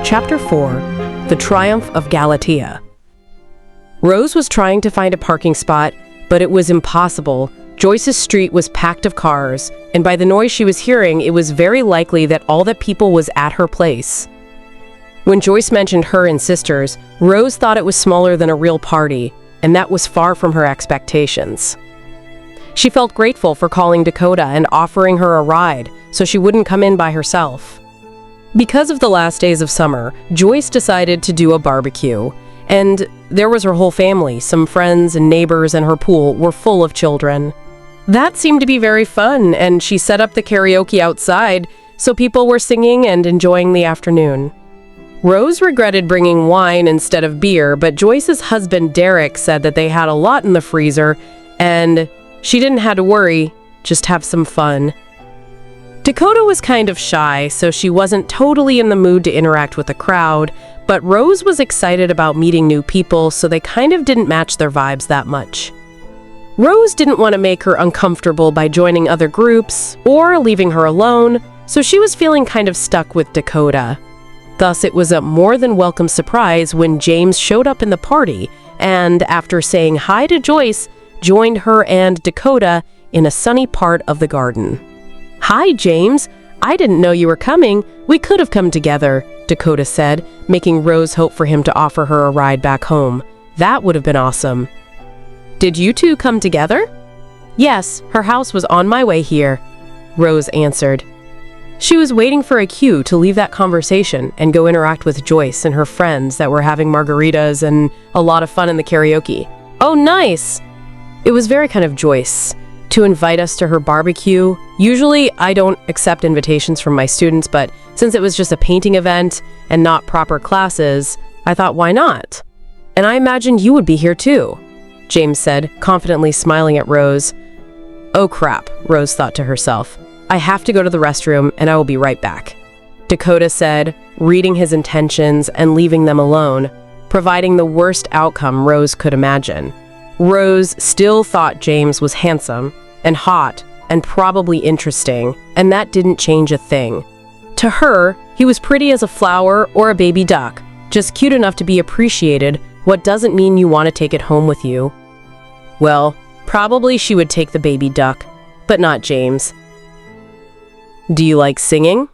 Chapter 4: The Triumph of Galatea. Rose was trying to find a parking spot, but it was impossible. Joyce's street was packed of cars, and by the noise she was hearing, it was very likely that all the people was at her place. When Joyce mentioned her and sisters, Rose thought it was smaller than a real party, and that was far from her expectations. She felt grateful for calling Dakota and offering her a ride, so she wouldn't come in by herself. Because of the last days of summer, Joyce decided to do a barbecue, and there was her whole family. Some friends and neighbors, and her pool were full of children. That seemed to be very fun, and she set up the karaoke outside, so people were singing and enjoying the afternoon. Rose regretted bringing wine instead of beer, but Joyce's husband Derek said that they had a lot in the freezer, and she didn't have to worry, just have some fun. Dakota was kind of shy, so she wasn't totally in the mood to interact with the crowd, but Rose was excited about meeting new people, so they kind of didn't match their vibes that much. Rose didn't want to make her uncomfortable by joining other groups or leaving her alone, so she was feeling kind of stuck with Dakota. Thus, it was a more than welcome surprise when James showed up in the party and, after saying hi to Joyce, joined her and Dakota in a sunny part of the garden. "Hi, James. I didn't know you were coming. We could have come together," Dakota said, making Rose hope for him to offer her a ride back home. That would have been awesome. "Did you two come together?" "Yes, her house was on my way here," Rose answered. She was waiting for a cue to leave that conversation and go interact with Joyce and her friends that were having margaritas and a lot of fun in the karaoke. "Oh, nice!" It was very kind of Joyce to invite us to her barbecue. Usually, I don't accept invitations from my students, but since it was just a painting event and not proper classes, I thought, why not? "And I imagined you would be here too," James said, confidently smiling at Rose. "Oh crap," Rose thought to herself. "I have to go to the restroom and I will be right back," Dakota said, reading his intentions and leaving them alone, providing the worst outcome Rose could imagine. Rose still thought James was handsome and hot and probably interesting, and that didn't change a thing. To her, he was pretty as a flower or a baby duck, just cute enough to be appreciated. What doesn't mean you want to take it home with you. Well, probably she would take the baby duck, but not James. "Do you like singing?"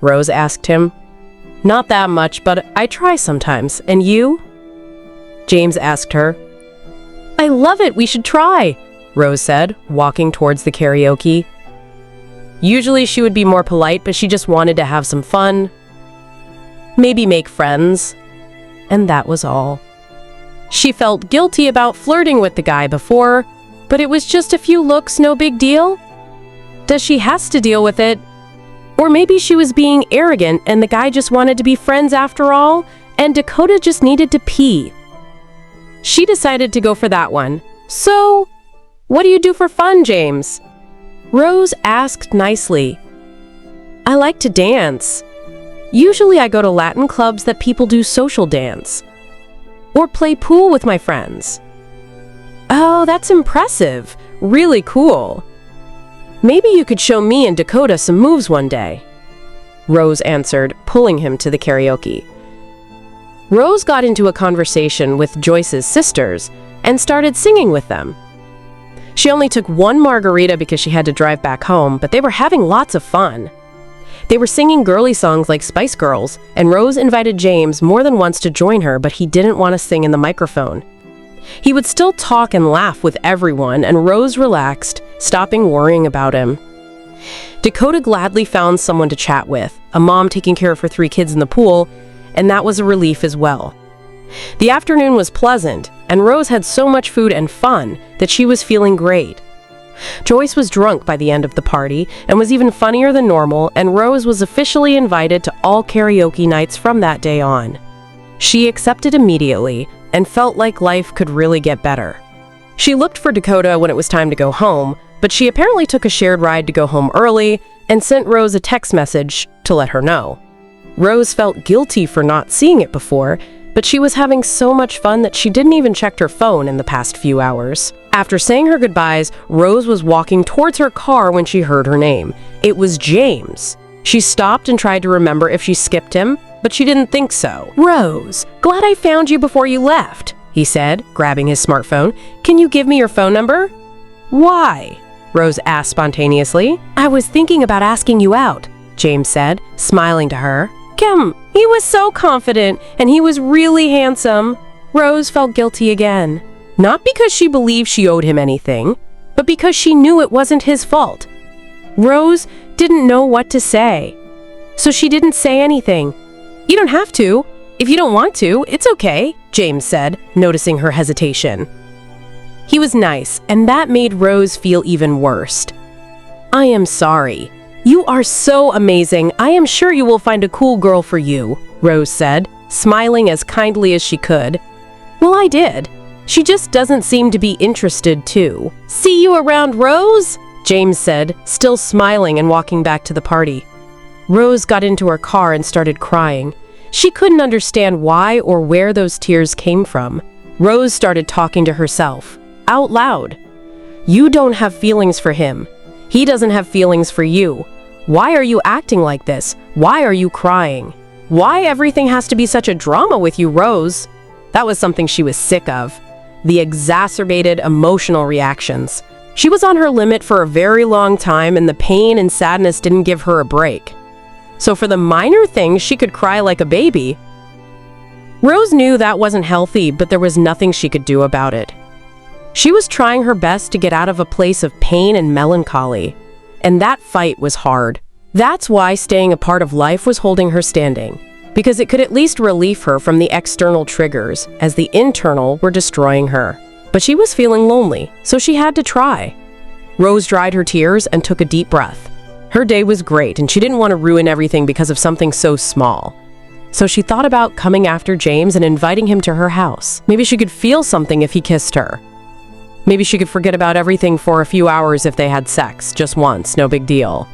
Rose asked him. "Not that much, but I try sometimes. And you?" James asked her. "I love it, we should try," Rose said, walking towards the karaoke. Usually she would be more polite, but she just wanted to have some fun. Maybe make friends. And that was all. She felt guilty about flirting with the guy before, but it was just a few looks, no big deal. Does she has to deal with it? Or maybe she was being arrogant and the guy just wanted to be friends after all, and Dakota just needed to pee. She decided to go for that one. "So, what do you do for fun, James?" Rose asked nicely. "I like to dance. Usually I go to Latin clubs that people do social dance. Or play pool with my friends." "Oh, that's impressive. Really cool. Maybe you could show me and Dakota some moves one day," Rose answered, pulling him to the karaoke. Rose got into a conversation with Joyce's sisters and started singing with them. She only took one margarita because she had to drive back home, but they were having lots of fun. They were singing girly songs like Spice Girls, and Rose invited James more than once to join her, but he didn't want to sing in the microphone. He would still talk and laugh with everyone, and Rose relaxed, stopping worrying about him. Dakota gladly found someone to chat with, a mom taking care of her 3 kids in the pool, and that was a relief as well. The afternoon was pleasant, and Rose had so much food and fun that she was feeling great. Joyce was drunk by the end of the party and was even funnier than normal, and Rose was officially invited to all karaoke nights from that day on. She accepted immediately and felt like life could really get better. She looked for Dakota when it was time to go home, but she apparently took a shared ride to go home early and sent Rose a text message to let her know. Rose felt guilty for not seeing it before, but she was having so much fun that she didn't even check her phone in the past few hours. After saying her goodbyes, Rose was walking towards her car when she heard her name. It was James. She stopped and tried to remember if she skipped him, but she didn't think so. "Rose, glad I found you before you left," he said, grabbing his smartphone. "Can you give me your phone number?" "Why?" Rose asked spontaneously. "I was thinking about asking you out," James said, smiling to her. "Kim, he was so confident, and he was really handsome." Rose felt guilty again. Not because she believed she owed him anything, but because she knew it wasn't his fault. Rose didn't know what to say, so she didn't say anything. "You don't have to. If you don't want to, it's okay," James said, noticing her hesitation. He was nice, and that made Rose feel even worse. "I am sorry. You are so amazing. I am sure you will find a cool girl for you," Rose said, smiling as kindly as she could. "Well, I did. She just doesn't seem to be interested, too." "See you around, Rose," James said, still smiling and walking back to the party. Rose got into her car and started crying. She couldn't understand why or where those tears came from. Rose started talking to herself, out loud. "You don't have feelings for him. He doesn't have feelings for you. Why are you acting like this? Why are you crying? Why everything has to be such a drama with you, Rose?" That was something she was sick of. The exacerbated emotional reactions. She was on her limit for a very long time, and the pain and sadness didn't give her a break. So for the minor things, she could cry like a baby. Rose knew that wasn't healthy, but there was nothing she could do about it. She was trying her best to get out of a place of pain and melancholy, and that fight was hard. That's why staying a part of life was holding her standing, because it could at least relieve her from the external triggers, as the internal were destroying her. But she was feeling lonely, so she had to try. Rose dried her tears and took a deep breath. Her day was great, and she didn't want to ruin everything because of something so small. So she thought about coming after James and inviting him to her house. Maybe she could feel something if he kissed her. Maybe she could forget about everything for a few hours if they had sex, just once, no big deal.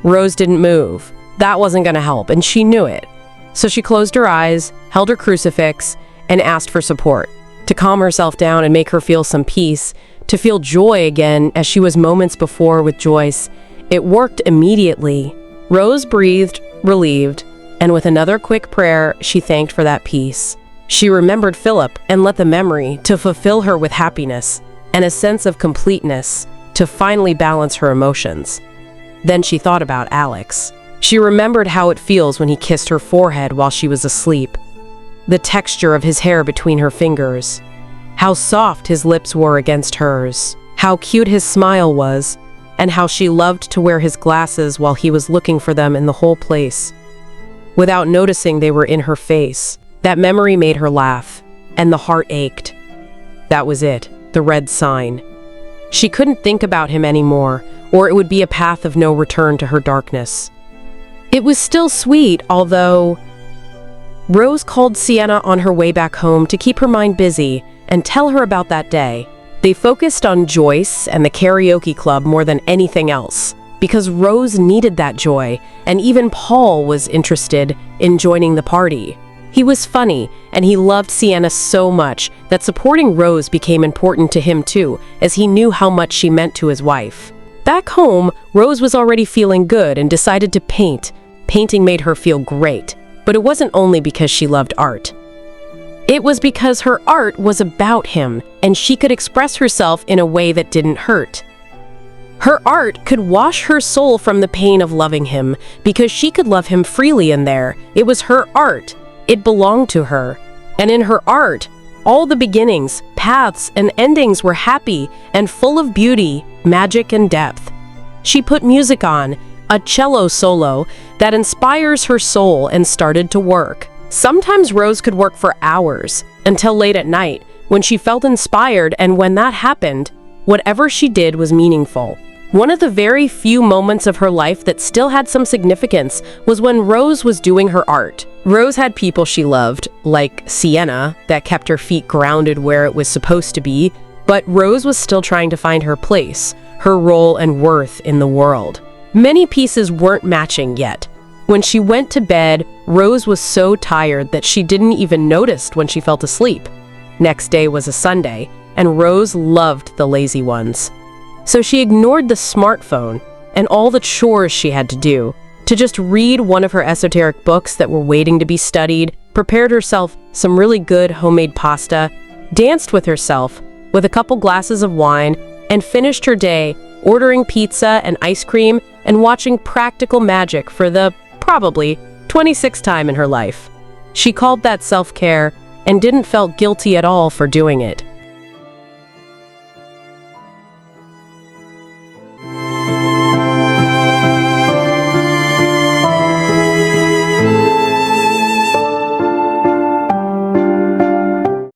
Rose didn't move. That wasn't going to help, and she knew it. So she closed her eyes, held her crucifix, and asked for support, to calm herself down and make her feel some peace, to feel joy again as she was moments before with Joyce. It worked immediately. Rose breathed, relieved, and with another quick prayer, she thanked for that peace. She remembered Philip and let the memory to fulfill her with happiness and a sense of completeness to finally balance her emotions. Then she thought about Alex. She remembered how it feels when he kissed her forehead while she was asleep. The texture of his hair between her fingers. How soft his lips were against hers. How cute his smile was, and how she loved to wear his glasses while he was looking for them in the whole place. Without noticing they were in her face, that memory made her laugh, and the heart ached. That was it, the red sign. She couldn't think about him anymore, or it would be a path of no return to her darkness. It was still sweet, although... Rose called Sienna on her way back home to keep her mind busy and tell her about that day. They focused on Joyce and the karaoke club more than anything else, because Rose needed that joy, and even Paul was interested in joining the party. He was funny, and he loved Sienna so much that supporting Rose became important to him too, as he knew how much she meant to his wife. Back home, Rose was already feeling good and decided to paint. Painting made her feel great, but it wasn't only because she loved art. It was because her art was about him, and she could express herself in a way that didn't hurt. Her art could wash her soul from the pain of loving him, because she could love him freely in there. It was her art. It belonged to her. And in her art, all the beginnings, paths, and endings were happy and full of beauty, magic, and depth. She put music on, a cello solo that inspires her soul, and started to work. Sometimes Rose could work for hours, until late at night, when she felt inspired, and when that happened, whatever she did was meaningful. One of the very few moments of her life that still had some significance was when Rose was doing her art. Rose had people she loved, like Sienna, that kept her feet grounded where it was supposed to be, but Rose was still trying to find her place, her role and worth in the world. Many pieces weren't matching yet. When she went to bed, Rose was so tired that she didn't even notice when she fell asleep. Next day was a Sunday, and Rose loved the lazy ones. So she ignored the smartphone and all the chores she had to do to just read one of her esoteric books that were waiting to be studied, prepared herself some really good homemade pasta, danced with herself with a couple glasses of wine, and finished her day ordering pizza and ice cream and watching practical magic for the, probably, 26th time in her life. She called that self-care and didn't feel guilty at all for doing it.